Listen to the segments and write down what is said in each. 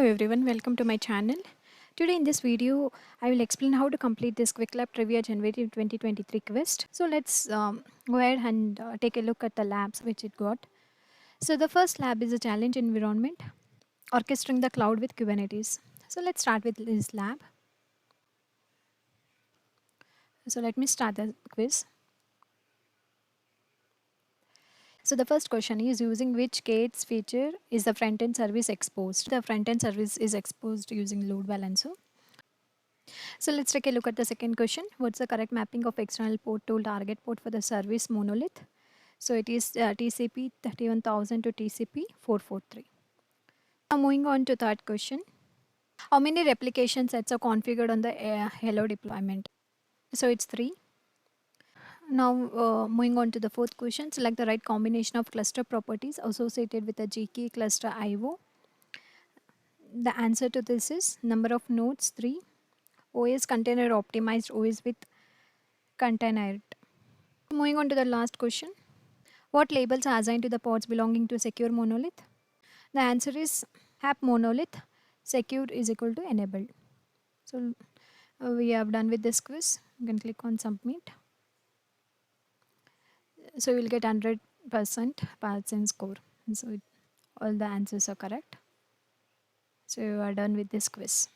everyone, welcome to my channel. Today in this video, I will explain how to complete this Qwiklab Trivia Generative 2023 quest. So let's go ahead and take a look at the labs which it got. So the first lab is a challenge environment, orchestrating the cloud with Kubernetes. So let's start with this lab. So let me start the quiz. So the first question is, using which gates feature is the front-end service exposed? The front-end service is exposed using load balancer. So let's take a look at the second question. What's the correct mapping of external port to target port for the service monolith? So it is TCP 31000 to TCP 443. Now moving on to third question. How many replication sets are configured on the Hello deployment? So it's 3. Now moving on to the fourth question. Select the right combination of cluster properties associated with the GK cluster IO. The answer to this is number of nodes 3. OS container optimized OS with container. Moving on to the last question. What labels are assigned to the pods belonging to secure monolith? The answer is app monolith secure is equal to enabled. So we have done with this quiz. You can click on submit. So you will get 100% passing score. So all the answers are correct. So you are done with this quiz.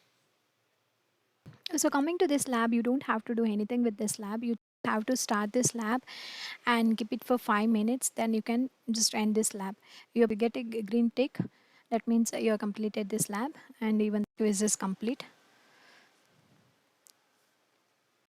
So coming to this lab, you don't have to do anything with this lab. You have to start this lab and keep it for 5 minutes. Then you can just end this lab. You get a green tick. That means you have completed this lab and even the quiz is complete.